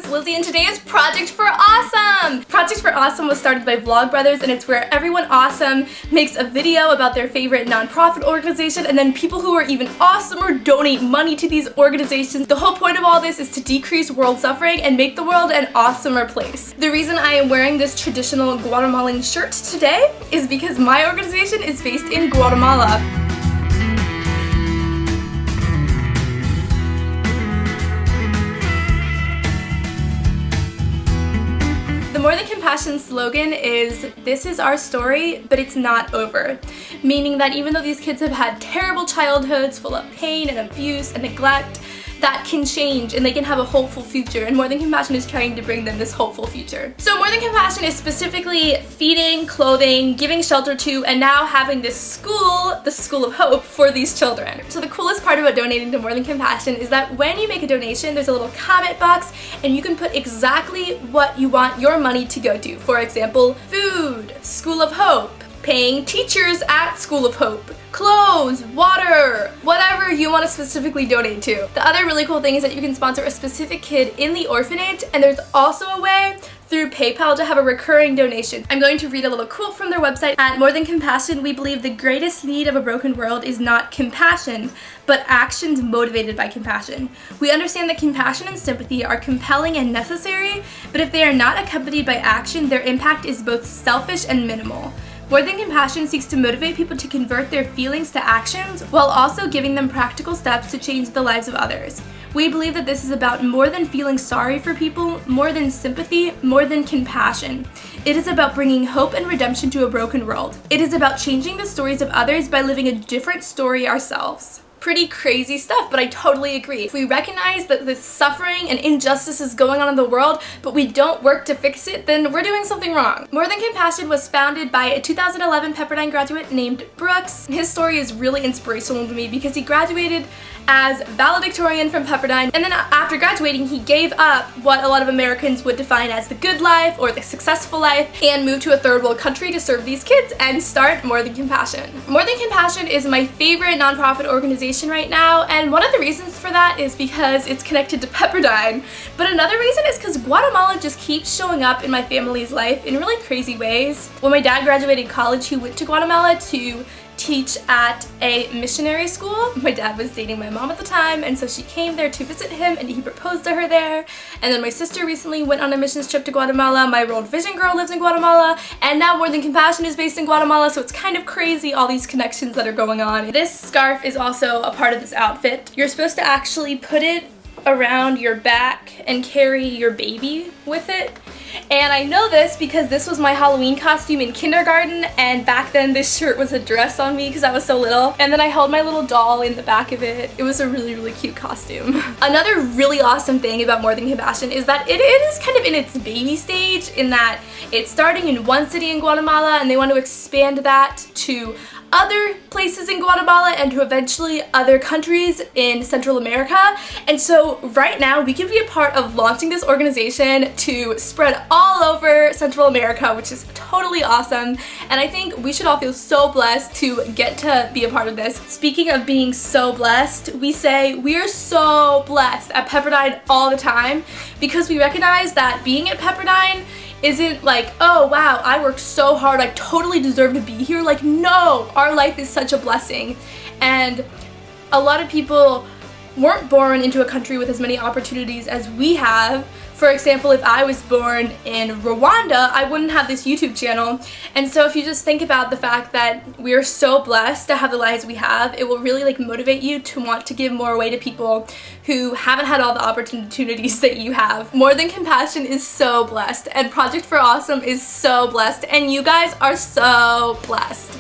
it's Lizzie and today is Project for Awesome! Project for Awesome was started by Vlogbrothers and it's where everyone awesome makes a video about their favorite non-profit organization and then people who are even awesomer donate money to these organizations. The whole point of all this is to decrease world suffering and make the world an awesomer place. The reason I am wearing this traditional Guatemalan shirt today is because my organization is based in Guatemala. The More Than Compassion slogan is, "This is our story, but it's not over." Meaning that even though these kids have had terrible childhoods full of pain and abuse and neglect, that can change and they can have a hopeful future, and More Than Compassion is trying to bring them this hopeful future. So More Than Compassion is specifically feeding, clothing, giving shelter to, and now having this school, the School of Hope, for these children. So the coolest part about donating to More Than Compassion is that when you make a donation, there's a little comment box and you can put exactly what you want your money to go to. For example, food, School of Hope, paying teachers at School of Hope, clothes, water, whatever you want to specifically donate to. The other really cool thing is that you can sponsor a specific kid in the orphanage, and there's also a way through PayPal to have a recurring donation. I'm going to read a little quote from their website. At More Than Compassion, we believe the greatest need of a broken world is not compassion, but actions motivated by compassion. We understand that compassion and sympathy are compelling and necessary, but if they are not accompanied by action, their impact is both selfish and minimal. More Than Compassion seeks to motivate people to convert their feelings to actions while also giving them practical steps to change the lives of others. We believe that this is about more than feeling sorry for people, more than sympathy, more than compassion. It is about bringing hope and redemption to a broken world. It is about changing the stories of others by living a different story ourselves. Pretty crazy stuff, but I totally agree. If we recognize that this suffering and injustice is going on in the world, but we don't work to fix it, then we're doing something wrong. More Than Compassion was founded by a 2011 Pepperdine graduate named Brooks. His story is really inspirational to me because he graduated as valedictorian from Pepperdine, and then after graduating he gave up what a lot of Americans would define as the good life or the successful life and moved to a third world country to serve these kids and start More Than Compassion. More Than Compassion is my favorite nonprofit organization right now, and one of the reasons for that is because it's connected to Pepperdine, but another reason is because Guatemala just keeps showing up in my family's life in really crazy ways. When my dad graduated college, he went to Guatemala to teach at a missionary school. My dad was dating my mom at the time, and so she came there to visit him and he proposed to her there. And then my sister recently went on a missions trip to Guatemala. My World Vision girl lives in Guatemala, and now More Than Compassion is based in Guatemala, so it's kind of crazy all these connections that are going on. This scarf is also a part of this outfit. You're supposed to actually put it around your back and carry your baby with it. And I know this because this was my Halloween costume in kindergarten, and back then this shirt was a dress on me because I was so little, and then I held my little doll in the back of it. It was a really cute costume. Another really awesome thing about More Than Compassion is that it is kind of in its baby stage, in that it's starting in one city in Guatemala and they want to expand that to other places in Guatemala and to eventually other countries in Central America. And so right now we can be a part of launching this organization to spread all over Central America, which is totally awesome, and I think we should all feel so blessed to get to be a part of this. Speaking of being so blessed, we say we are so blessed at Pepperdine all the time because we recognize that being at Pepperdine isn't like, oh wow, I worked so hard, I totally deserve to be here. Like, no, our life is such a blessing, and a lot of people weren't born into a country with as many opportunities as we have. For example, if I was born in Rwanda, I wouldn't have this YouTube channel. And so if you just think about the fact that we are so blessed to have the lives we have, it will really motivate you to want to give more away to people who haven't had all the opportunities that you have. More Than Compassion is so blessed, and Project for Awesome is so blessed, and you guys are so blessed.